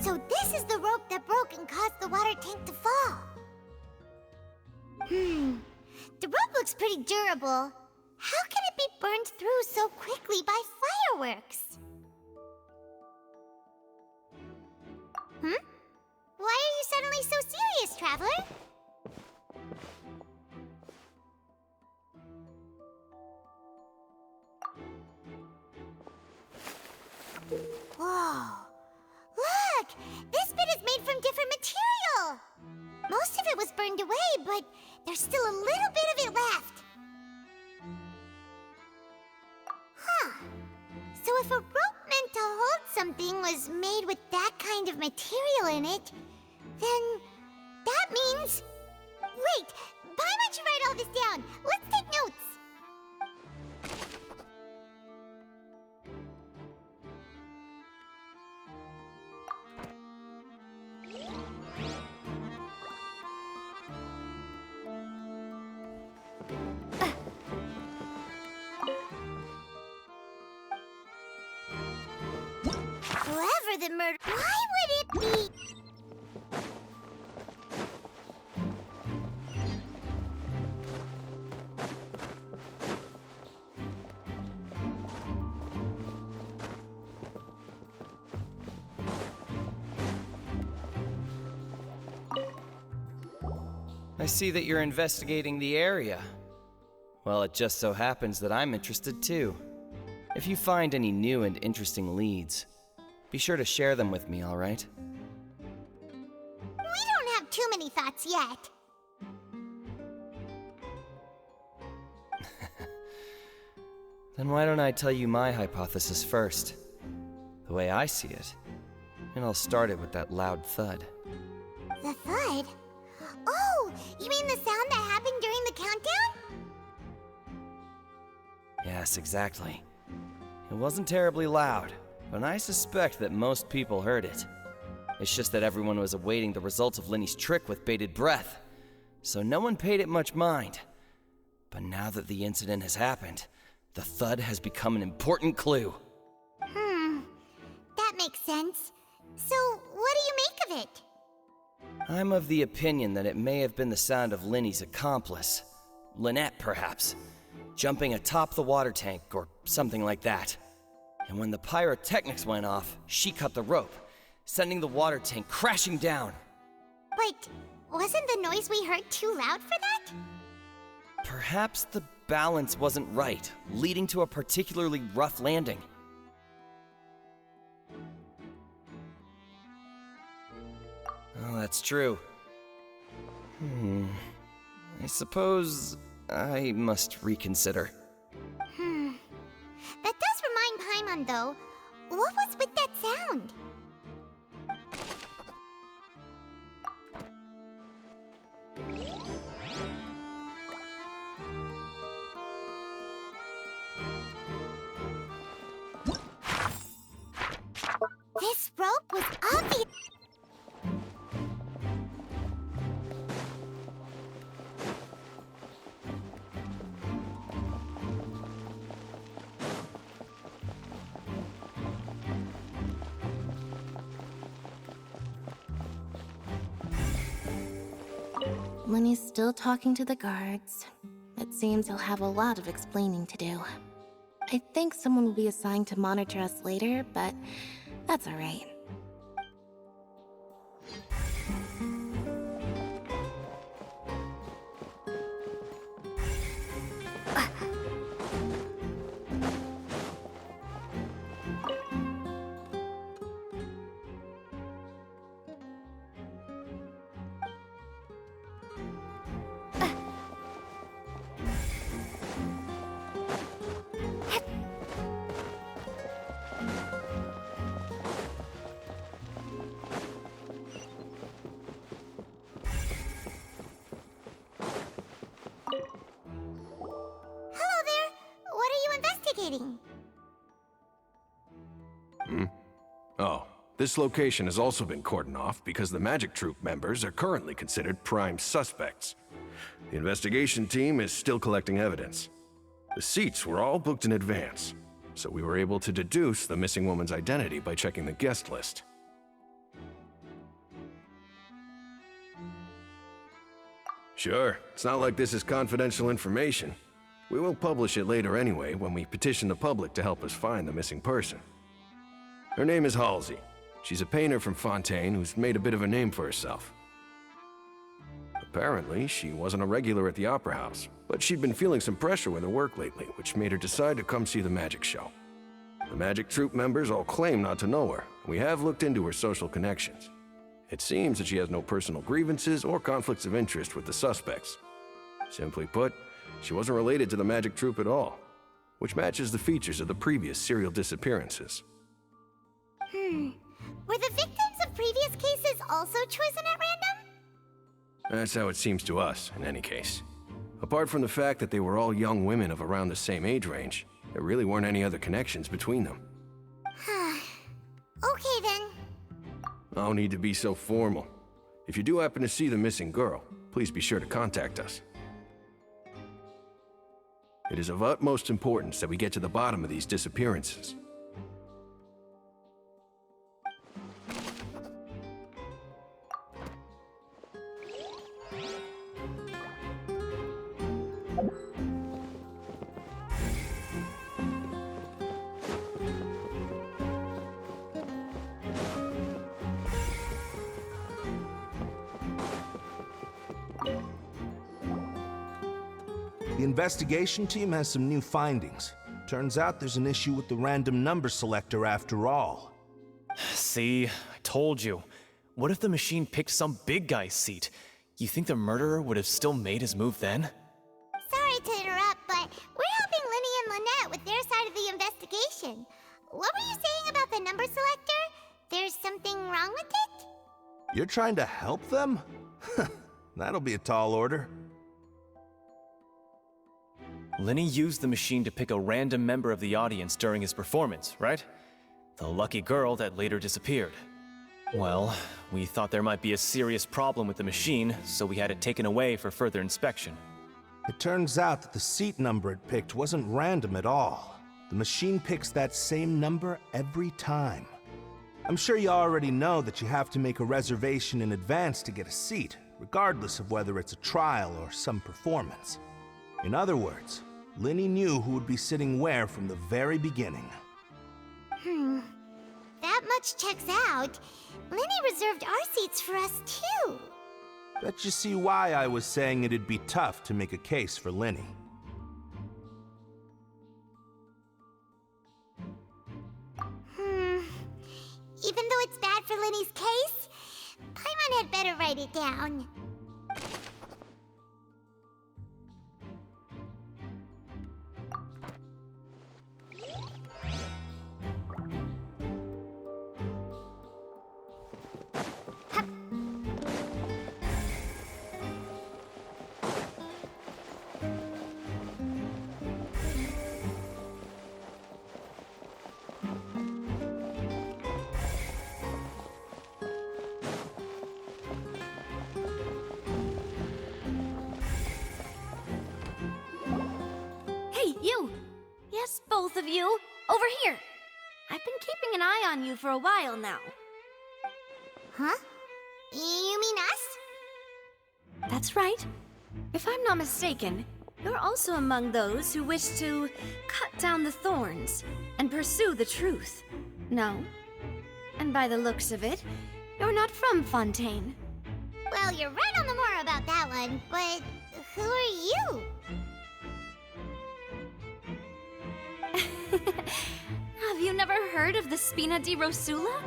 So this is the rope that broke and caused the water tank to fall. The rope looks pretty durable. How can it be burned through so quickly by fireworks? Why are you suddenly so serious, Traveler? Whoa! Look! This bit is made from different material! Most of it was burned away, but there's still a little bit of it left. Huh. So if a rope meant to hold something was made with that kind of material in it, then that means... Wait! Paimon should write all this down! Let's take notes! Whoever the murder... Why would it be... I see that you're investigating the area. Well, it just so happens that I'm interested too. If you find any new and interesting leads, be sure to share them with me, all right? We don't have too many thoughts yet. Then why don't I tell you my hypothesis first? The way I see it. And I'll start it with that loud thud. The thud? Oh, you mean the sound that happened during the countdown? Yes, exactly. It wasn't terribly loud, but I suspect that most people heard it. It's just that everyone was awaiting the results of Linny's trick with bated breath, so no one paid it much mind. But now that the incident has happened, the thud has become an important clue. That makes sense. So, what do you make of it? I'm of the opinion that it may have been the sound of Linny's accomplice, Lynette perhaps, jumping atop the water tank or something like that. And when the pyrotechnics went off, she cut the rope, sending the water tank crashing down. But wasn't the noise we heard too loud for that? Perhaps the balance wasn't right, leading to a particularly rough landing. Oh, that's true. I suppose I must reconsider. That does remind Paimon, though. What was with that sound? This rope was obvious. Linny's still talking to the guards. It seems he'll have a lot of explaining to do. I think someone will be assigned to monitor us later, but that's alright. Hello there. What are you investigating? Oh, this location has also been cordoned off because the Magic Troop members are currently considered prime suspects. The investigation team is still collecting evidence. The seats were all booked in advance, so we were able to deduce the missing woman's identity by checking the guest list. Sure, it's not like this is confidential information. We will publish it later anyway when we petition the public to help us find the missing person. Her name is Halsey. She's a painter from Fontaine who's made a bit of a name for herself. Apparently, she wasn't a regular at the Opera House, but she'd been feeling some pressure with her work lately, which made her decide to come see the magic show. The magic troupe members all claim not to know her. We have looked into her social connections. It seems that she has no personal grievances or conflicts of interest with the suspects. Simply put, she wasn't related to the magic troupe at all, which matches the features of the previous serial disappearances. Were the victims of previous cases also chosen at random? That's how it seems to us, in any case. Apart from the fact that they were all young women of around the same age range, there really weren't any other connections between them. Okay then. No need to be so formal. If you do happen to see the missing girl, please be sure to contact us. It is of utmost importance that we get to the bottom of these disappearances. The investigation team has some new findings. Turns out there's an issue with the random number selector after all. See, I told you. What if the machine picked some big guy's seat? You think the murderer would have still made his move then? Sorry to interrupt, but we're helping Linny and Lynette with their side of the investigation. What were you saying about the number selector? There's something wrong with it? You're trying to help them? That'll be a tall order. Linny used the machine to pick a random member of the audience during his performance, right? The lucky girl that later disappeared. Well, we thought there might be a serious problem with the machine, so we had it taken away for further inspection. It turns out that the seat number it picked wasn't random at all. The machine picks that same number every time. I'm sure you already know that you have to make a reservation in advance to get a seat, regardless of whether it's a trial or some performance. In other words, Linny knew who would be sitting where from the very beginning. That much checks out. Linny reserved our seats for us too. Bet you see why I was saying it'd be tough to make a case for Linny. Even though it's bad for Linny's case, Paimon had better write it down. You! Yes, both of you! Over here! I've been keeping an eye on you for a while now. Huh? You mean us? That's right. If I'm not mistaken, you're also among those who wish to cut down the thorns and pursue the truth. No? And by the looks of it, you're not from Fontaine. Well, you're right on the more about that one, but who are you? Have you never heard of the Spina di Rosula?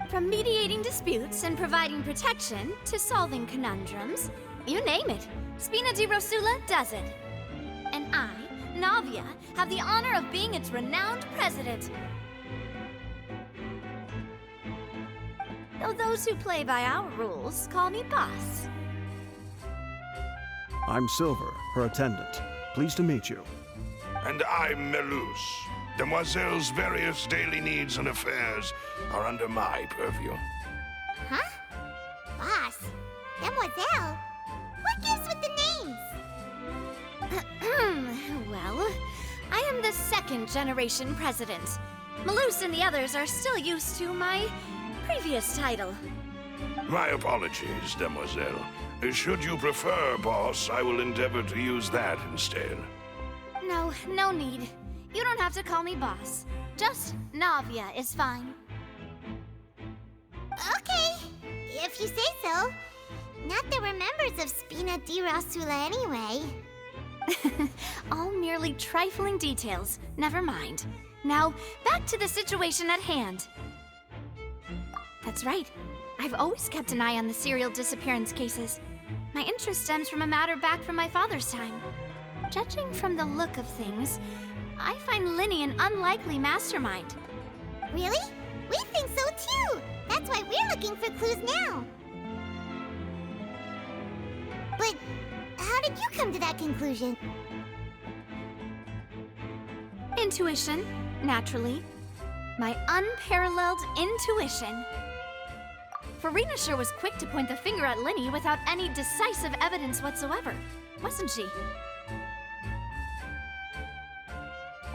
From mediating disputes and providing protection to solving conundrums, you name it, Spina di Rosula does it. And I, Navia, have the honor of being its renowned president. Though those who play by our rules call me boss. I'm Silver, her attendant. Pleased to meet you. And I'm Melus. Demoiselle's various daily needs and affairs are under my purview. Huh? Boss? Demoiselle? What gives with the names? Well, I am the second generation president. Melus and the others are still used to my previous title. My apologies, demoiselle. Should you prefer, boss, I will endeavor to use that instead. No, no need. You don't have to call me boss. Just Navia is fine. Okay, if you say so. Not that we're members of Spina di Rosula anyway. All merely trifling details. Never mind. Now, back to the situation at hand. That's right. I've always kept an eye on the serial disappearance cases. My interest stems from a matter back from my father's time. Judging from the look of things, I find Linny an unlikely mastermind. Really? We think so too! That's why we're looking for clues now. But how did you come to that conclusion? Intuition, naturally. My unparalleled intuition. Farina sure was quick to point the finger at Linny without any decisive evidence whatsoever, wasn't she?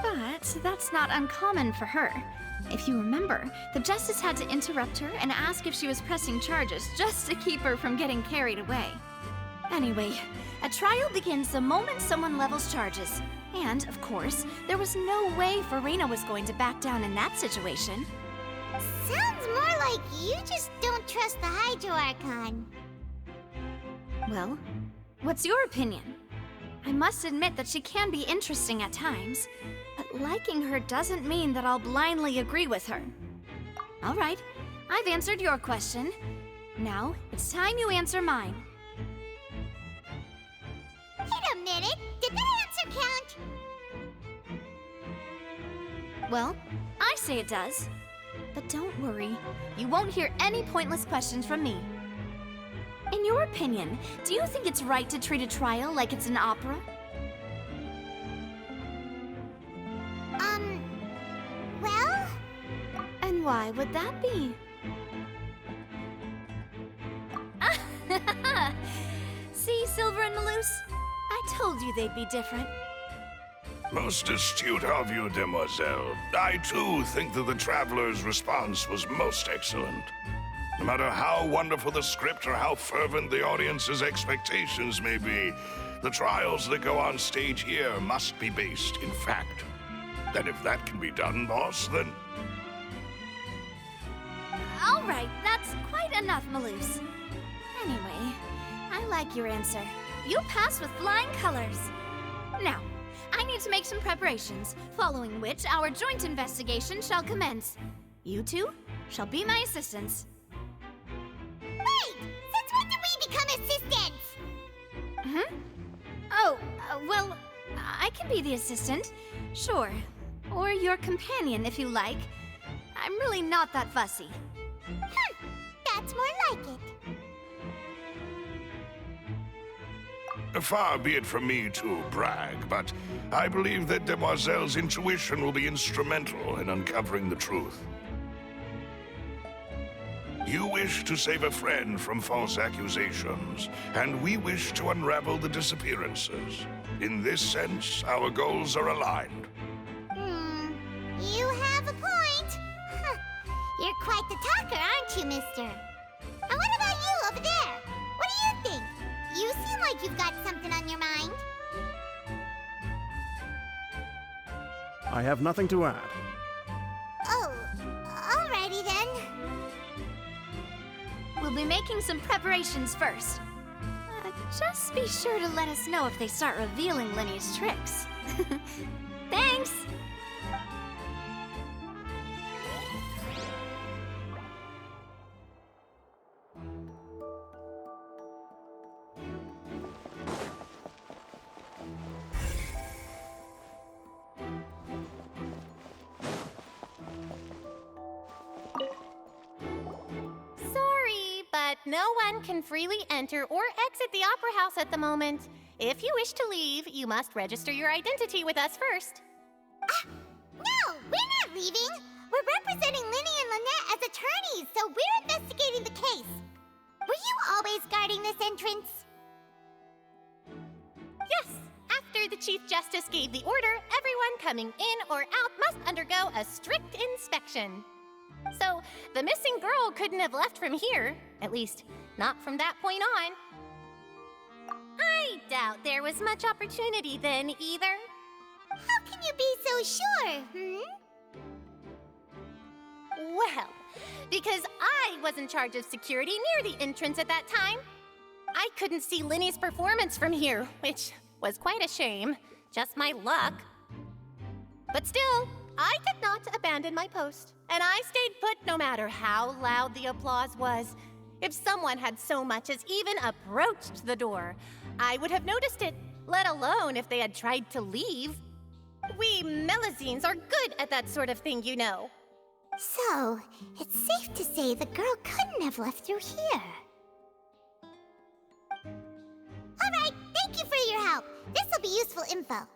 But that's not uncommon for her. If you remember, the Justice had to interrupt her and ask if she was pressing charges just to keep her from getting carried away. Anyway, a trial begins the moment someone levels charges. And, of course, there was no way Farina was going to back down in that situation. Sounds more like you just don't trust the Hydro Archon. Well, what's your opinion? I must admit that she can be interesting at times, but liking her doesn't mean that I'll blindly agree with her. All right, I've answered your question. Now, it's time you answer mine. Wait a minute, did that answer count? Well, I say it does. But don't worry, you won't hear any pointless questions from me. In your opinion, do you think it's right to treat a trial like it's an opera? Well? And why would that be? See, Silver and Maloose? I told you they'd be different. Most astute of you, demoiselle. I too think that the Traveler's response was most excellent. No matter how wonderful the script or how fervent the audience's expectations may be, the trials that go on stage here must be based in fact. And if that can be done, boss, then... All right, that's quite enough, Maloose. Anyway, I like your answer. You pass with flying colors. Now, I need to make some preparations, following which our joint investigation shall commence. You two shall be my assistants. Wait! Since when did we become assistants? Oh, well, I can be the assistant, sure. Or your companion, if you like. I'm really not that fussy. That's more like it. Far be it from me to brag, but I believe that Demoiselle's intuition will be instrumental in uncovering the truth. You wish to save a friend from false accusations, and we wish to unravel the disappearances. In this sense, our goals are aligned. You have a point. You're quite the talker, aren't you, mister? And what about you over there? What do you think? You seem like you've got something on your mind. I have nothing to add. Oh, alrighty then. We'll be making some preparations first. Just be sure to let us know if they start revealing Linny's tricks. Thanks! But no one can freely enter or exit the Opera House at the moment. If you wish to leave, you must register your identity with us first. No, we're not leaving. We're representing Linny and Lynette as attorneys, so we're investigating the case. Were you always guarding this entrance? Yes. After the Chief Justice gave the order, everyone coming in or out must undergo a strict inspection. So, the missing girl couldn't have left from here. At least, not from that point on. I doubt there was much opportunity then, either. How can you be so sure, Well, because I was in charge of security near the entrance at that time. I couldn't see Linny's performance from here, which was quite a shame. Just my luck. But still, I did not abandon my post, and I stayed put no matter how loud the applause was. If someone had so much as even approached the door, I would have noticed it, let alone if they had tried to leave. We Melazines are good at that sort of thing, you know. So, it's safe to say the girl couldn't have left through here. Alright, thank you for your help. This'll be useful info.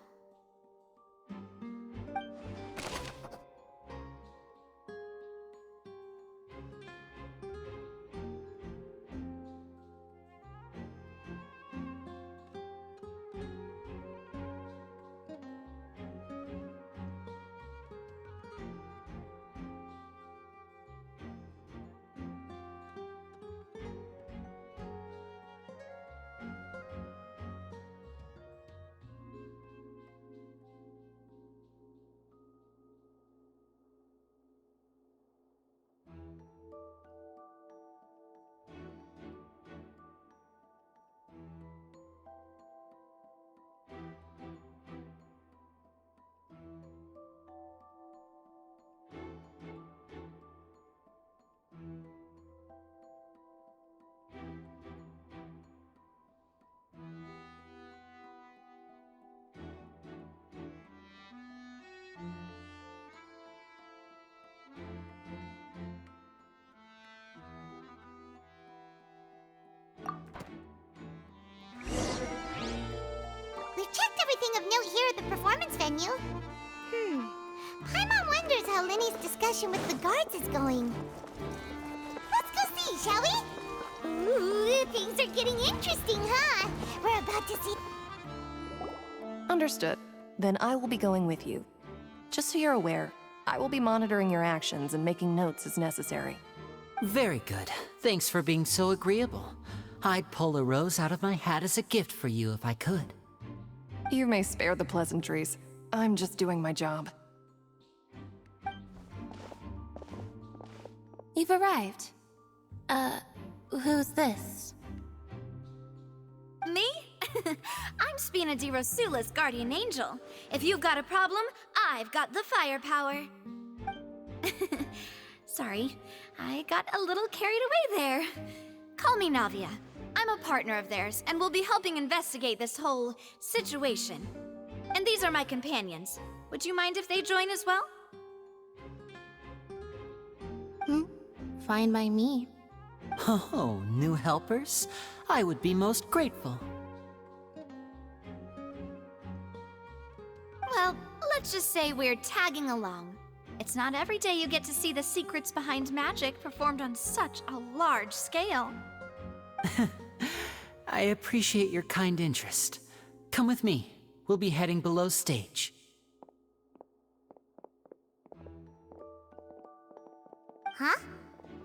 We've checked everything of note here at the performance venue. Paimon wonders how Linny's discussion with the guards is going. Let's go see, shall we? Ooh, things are getting interesting, huh? We're about to see... Understood. Then I will be going with you. Just so you're aware, I will be monitoring your actions and making notes as necessary. Very good. Thanks for being so agreeable. I'd pull a rose out of my hat as a gift for you if I could. You may spare the pleasantries. I'm just doing my job. You've arrived. Who's this? Me? I'm Spina di Rosula's guardian angel. If you've got a problem, I've got the firepower. Sorry, I got a little carried away there. Call me Navia. I'm a partner of theirs, and will be helping investigate this whole situation. And these are my companions. Would you mind if they join as well? Fine by me. Oh, new helpers? I would be most grateful. Well, let's just say we're tagging along. It's not every day you get to see the secrets behind magic performed on such a large scale. I appreciate your kind interest. Come with me. We'll be heading below stage. Huh?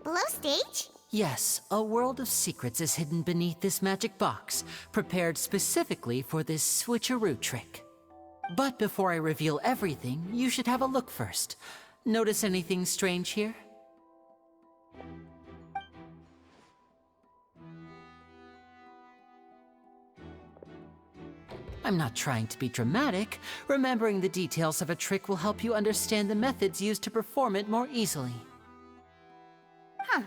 Below stage? Yes, a world of secrets is hidden beneath this magic box, prepared specifically for this switcheroo trick. But before I reveal everything, you should have a look first. Notice anything strange here? I'm not trying to be dramatic. Remembering the details of a trick will help you understand the methods used to perform it more easily. Huh.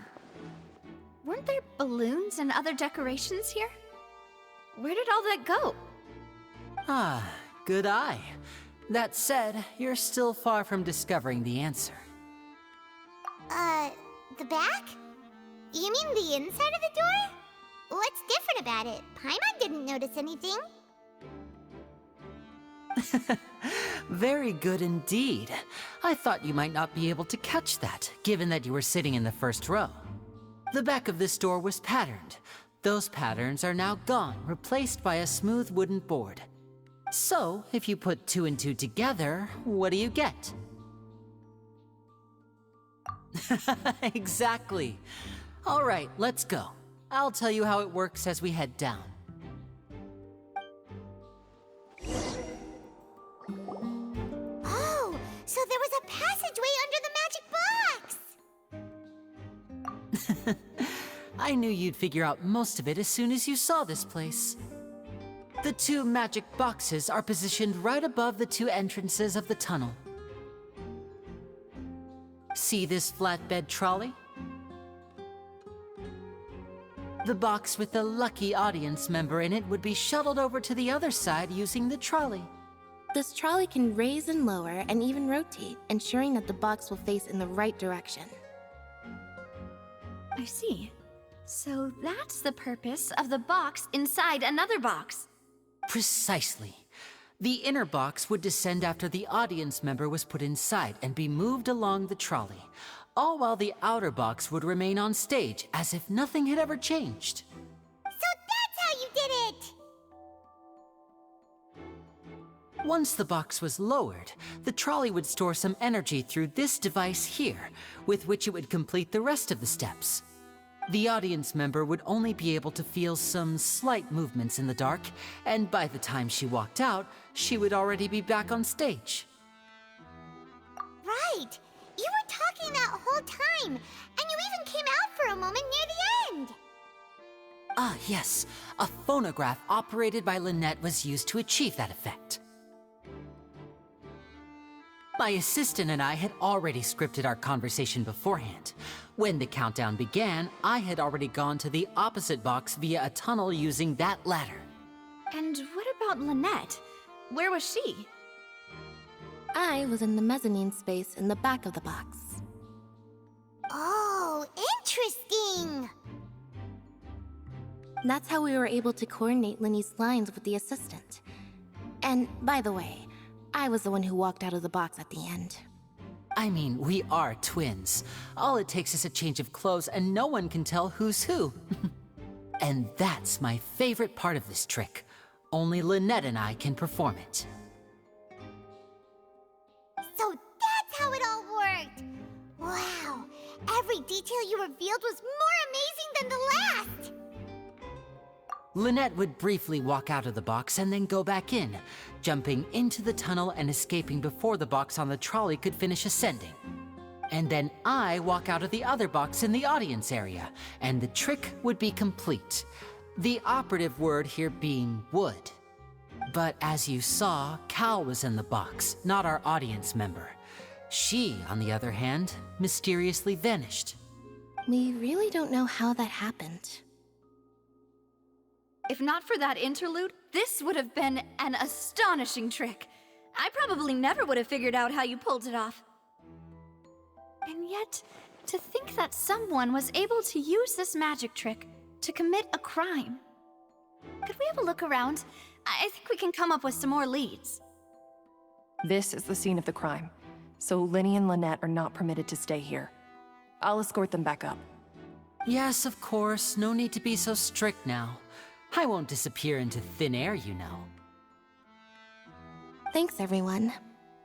Weren't there balloons and other decorations here? Where did all that go? Ah, good eye. That said, you're still far from discovering the answer. The back? You mean the inside of the door? What's different about it? Paimon didn't notice anything. Very good indeed. I thought you might not be able to catch that, given that you were sitting in the first row. The back of this door was patterned. Those patterns are now gone, replaced by a smooth wooden board. So, if you put two and two together, what do you get? Exactly. All right, let's go. I'll tell you how it works as we head down. Oh, so there was a passageway under the magic box! I knew you'd figure out most of it as soon as you saw this place. The two magic boxes are positioned right above the two entrances of the tunnel. See this flatbed trolley? The box with the lucky audience member in it would be shuttled over to the other side using the trolley. This trolley can raise and lower and even rotate, ensuring that the box will face in the right direction. I see. So that's the purpose of the box inside another box. Precisely. The inner box would descend after the audience member was put inside and be moved along the trolley, all while the outer box would remain on stage as if nothing had ever changed. So that's how you did it! Once the box was lowered, the trolley would store some energy through this device here, with which it would complete the rest of the steps. The audience member would only be able to feel some slight movements in the dark, and by the time she walked out, she would already be back on stage. Right! You were talking that whole time, and you even came out for a moment near the end! Ah, yes. A phonograph operated by Lynette was used to achieve that effect. My assistant and I had already scripted our conversation beforehand. When the countdown began, I had already gone to the opposite box via a tunnel using that ladder. And what about Lynette? Where was she? I was in the mezzanine space in the back of the box. Oh, interesting! That's how we were able to coordinate Linny's lines with the assistant. And by the way, I was the one who walked out of the box at the end. I mean, we are twins. All it takes is a change of clothes and no one can tell who's who. And that's my favorite part of this trick. Only Lynette and I can perform it. So that's how it all worked! Wow, every detail you revealed was more amazing than the last! Lynette would briefly walk out of the box and then go back in, jumping into the tunnel and escaping before the box on the trolley could finish ascending. And then I walk out of the other box in the audience area, and the trick would be complete. The operative word here being would. But as you saw, Cal was in the box, not our audience member. She, on the other hand, mysteriously vanished. We really don't know how that happened. If not for that interlude, this would have been an astonishing trick. I probably never would have figured out how you pulled it off. And yet, to think that someone was able to use this magic trick to commit a crime. Could we have a look around? I think we can come up with some more leads. This is the scene of the crime, so Linny and Lynette are not permitted to stay here. I'll escort them back up. Yes, of course. No need to be so strict now. I won't disappear into thin air, you know. Thanks, everyone.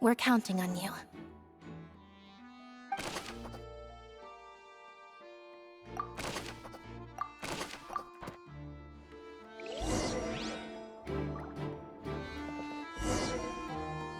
We're counting on you.